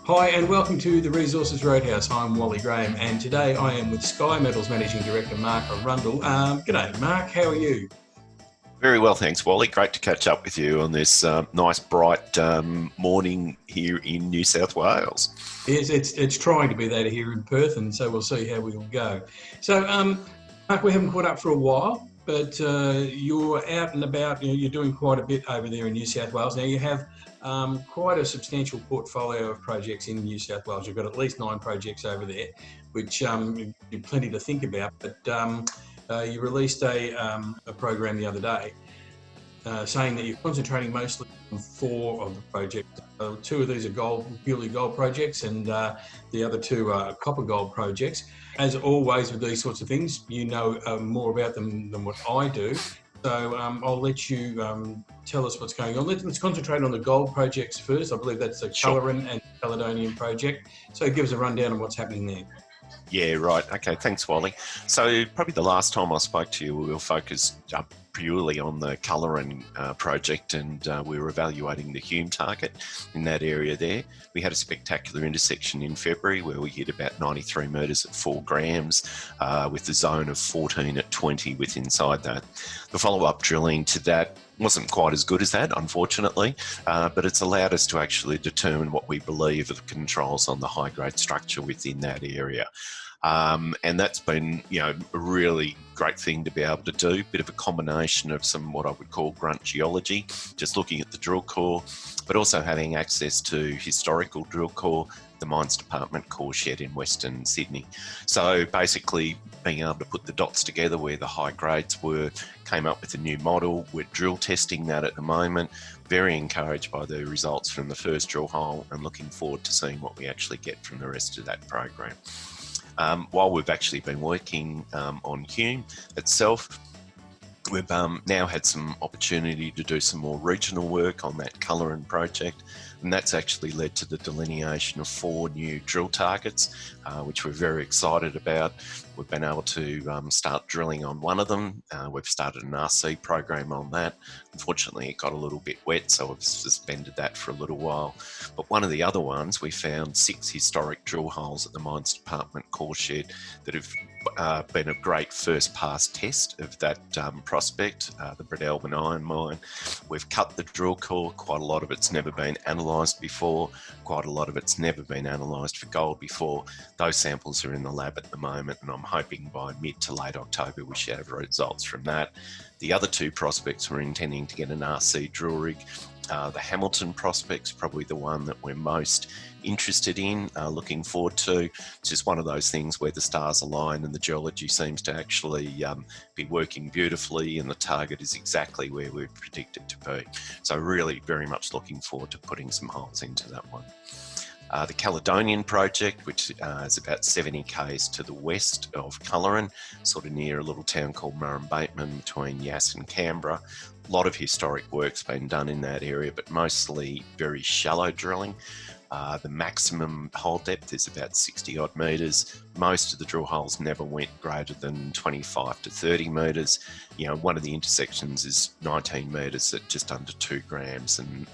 Hi and welcome to the Resources Roadhouse. I'm Wally Graham and today I am with Sky Metals Managing Director Mark Arundell. G'day Mark, how are you? Very well, thanks, Wally. Great to catch up with you on this nice, bright morning here in New South Wales. Yes, it's trying to be that here in Perth, and so we'll see how we will go. So, Mark, we haven't caught up for a while, but you're out and about. You're doing quite a bit over there in New South Wales. Now you have quite a substantial portfolio of projects in New South Wales. You've got at least 9 projects over there, which you've plenty to think about. But you released a program the other day saying that you're concentrating mostly on 4 of the projects. 2 of these are purely gold projects, and the other 2 are copper gold projects. As always with these sorts of things, you know more about them than what I do. So I'll let you tell us what's going on. Let's concentrate on the gold projects first. I believe that's the Sure. Cullerin and Caledonian project. So give us a rundown on what's happening there. Yeah, right. Okay, thanks, Wally. So probably the last time I spoke to you, we were focused purely on the Cullerin project, and we were evaluating the Hume target in that area there. We had a spectacular intersection in February where we hit about 93 metres at 4 grams with the zone of 14 at 20 with inside that. The follow-up drilling to that wasn't quite as good as that, unfortunately, but it's allowed us to actually determine what we believe are the controls on the high-grade structure within that area. And that's been, a really great thing to be able to do. Bit of a combination of some what I would call grunt geology, just looking at the drill core, but also having access to historical drill core, the Mines Department core shed in Western Sydney. So basically being able to put the dots together where the high grades were, came up with a new model. We're drill testing that at the moment. Very encouraged by the results from the first drill hole and looking forward to seeing what we actually get from the rest of that program. While we've actually been working on Hume itself, we've now had some opportunity to do some more regional work on that Cullerin project, and that's actually led to the delineation of 4 new drill targets, which we're very excited about. We've been able to start drilling on one of them. We've started an RC program on that. Unfortunately, it got a little bit wet, so we've suspended that for a little while. But one of the other ones, we found 6 historic drill holes at the Mines Department core shed that have been a great first pass test of that prospect, the Bredelman iron mine. We've cut the drill core. Quite a lot of it's never been analysed before. Quite a lot of it's never been analysed for gold before. Those samples are in the lab at the moment, and I'm hoping by mid to late October we should have results from that. The other 2 prospects we're intending to get an RC drill rig. The Hamilton prospect's probably the one that we're most interested in, looking forward to. It's just one of those things where the stars align and the geology seems to actually be working beautifully, and the target is exactly where we predict it to be. So really very much looking forward to putting some holes into that one. The Caledonian project, which is about 70 k's to the west of Cullerin, sort of near a little town called Murrumbateman between Yass and Canberra. A lot of historic work's been done in that area, but mostly very shallow drilling. The maximum hole depth is about 60 odd metres. Most of the drill holes never went greater than 25 to 30 metres. One of the intersections is 19 metres at just under 2 grams, and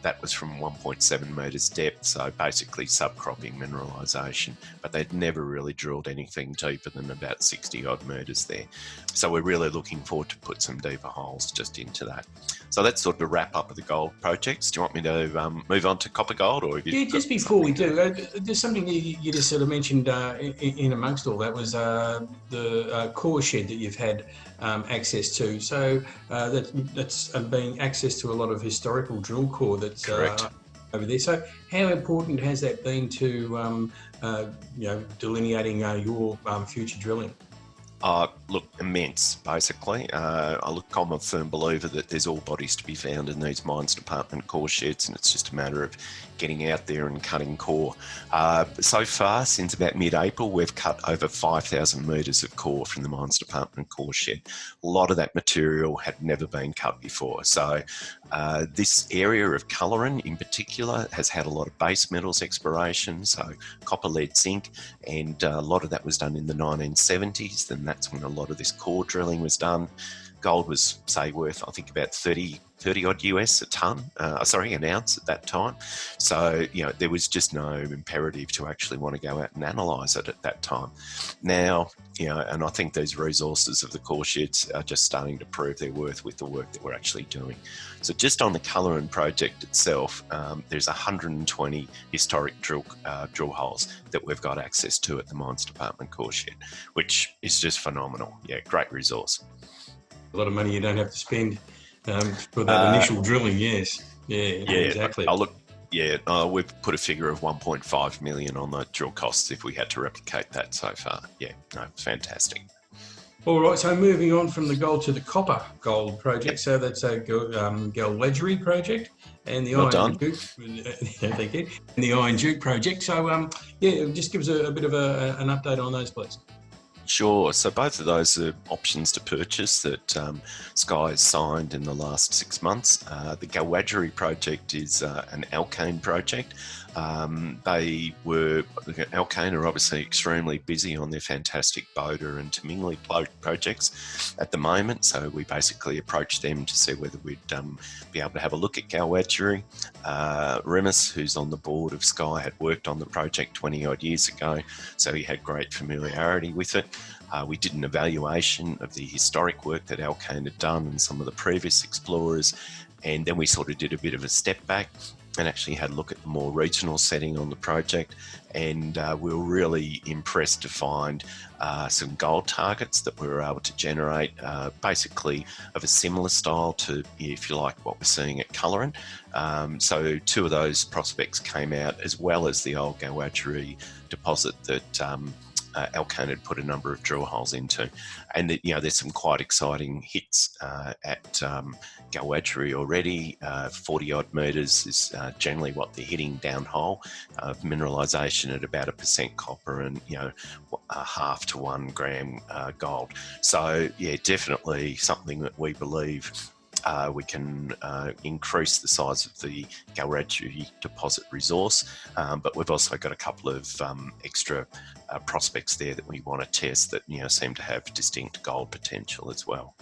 that was from 1.7 metres depth, so basically subcropping mineralisation, but they'd never really drilled anything deeper than about 60 odd metres there. So we're really looking forward to put some deeper holes just into that. So that's sort of the wrap up of the gold projects. Do you want me to move on to copper gold, or have you? Yeah, just before we do, there's something you just sort of mentioned in amongst all that was the core shed that you've had access to. So that's been access to a lot of historical drill core that's over there. So how important has that been to delineating your future drilling? Look, immense, basically. I'm a firm believer that there's ore bodies to be found in these Mines Department core sheds, and it's just a matter of getting out there and cutting core. So far, since about mid-April, we've cut over 5,000 metres of core from the Mines Department core shed. A lot of that material had never been cut before. So this area of Cullerin in particular has had a lot of base metals exploration, so copper, lead, zinc, and a lot of that was done in the 1970s, and that's when a lot of this core drilling was done. Gold was, say, worth, I think, about 30 30 odd US a ton, an ounce at that time. So, there was just no imperative to actually want to go out and analyse it at that time. Now, and I think these resources of the core sheds are just starting to prove their worth with the work that we're actually doing. So just on the Culleran project itself, there's 120 historic drill holes that we've got access to at the Mines Department core shed, which is just phenomenal. Yeah, great resource. A lot of money you don't have to spend for that initial drilling, yes. Yeah, exactly. We've put a figure of 1.5 million on the drill costs if we had to replicate that so far. Yeah, no, fantastic. All right, so moving on from the gold to the copper gold project. So that's a Galwedgery project and the Iron Duke. Thank you. And the Iron Duke project. So just give us a bit of an update on those, please. Sure. So both of those are options to purchase that Sky has signed in the last 6 months. The Galwedgery project is an Alkane project. Alkane are obviously extremely busy on their fantastic Boda and Tamingli projects at the moment. So we basically approached them to see whether we'd be able to have a look at Galwedgery. Remus, who's on the board of Sky, had worked on the project 20 odd years ago, so he had great familiarity with it. We did an evaluation of the historic work that Alkane had done and some of the previous explorers, and then we sort of did a bit of a step back and actually had a look at the more regional setting on the project, and we were really impressed to find some gold targets that we were able to generate, basically of a similar style to, if you like, what we're seeing at Culleran. So 2 of those prospects came out, as well as the old Galwedgery deposit that Alkane had put a number of drill holes into, and that there's some quite exciting hits at Galwedgery already. 40 odd metres is generally what they're hitting downhole. Mineralisation at about 1% copper and 0.5 to 1 gram gold. So definitely something that we believe we can increase the size of the Galwedgery deposit resource, but we've also got a couple of extra prospects there that we want to test that seem to have distinct gold potential as well.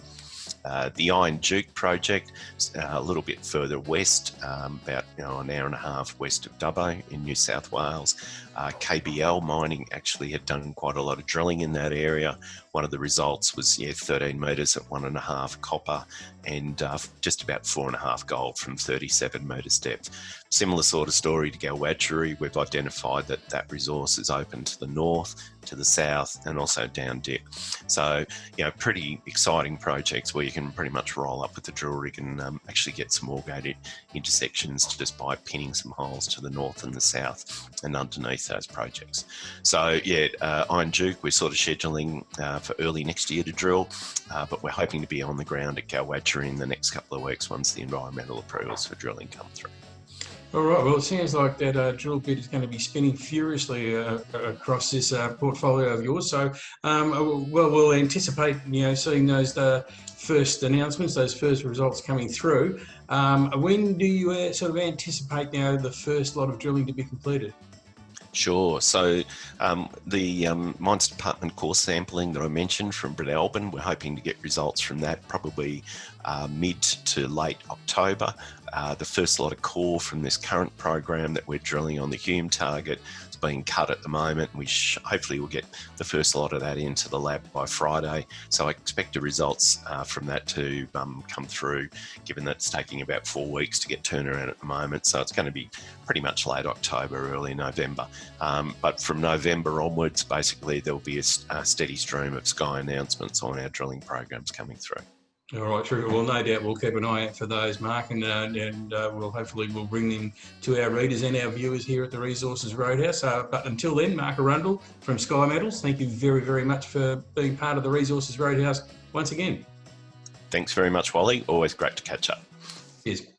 The Iron Duke project is a little bit further west, about an hour and a half west of Dubbo in New South Wales. KBL Mining actually had done quite a lot of drilling in that area. One of the results was 13 metres at 1.5 copper and just about 4.5 gold from 37 metres depth. Similar sort of story to Galwedgery. We've identified that resource is open to the north, to the south, and also down dip. So, pretty exciting projects where you can pretty much roll up with the drill rig and actually get some augated intersections just by pinning some holes to the north and the south and underneath those projects. So, Iron Duke, we're sort of scheduling for early next year to drill, but we're hoping to be on the ground at Galwedgery in the next couple of weeks once the environmental approvals for drilling come through. All right, well, it sounds like that drill bit is going to be spinning furiously across this portfolio of yours. So, we'll anticipate, seeing those first announcements, those first results coming through. When do you sort of anticipate the first lot of drilling to be completed? Sure. So the Mines Department core sampling that I mentioned from Bredelben, we're hoping to get results from that probably mid to late October. The first lot of core from this current program that we're drilling on the Hume target is being cut at the moment. We hopefully will get the first lot of that into the lab by Friday. So I expect the results from that to come through, given that it's taking about 4 weeks to get turnaround at the moment. So it's going to be pretty much late October, early November. But from November onwards, basically, there'll be a steady stream of Sky announcements on our drilling programs coming through. All right, true. Well, no doubt we'll keep an eye out for those, Mark, and we'll bring them to our readers and our viewers here at the Resources Roadhouse. But until then, Mark Arundell from Sky Metals, thank you very, very much for being part of the Resources Roadhouse once again. Thanks very much, Wally. Always great to catch up. Cheers.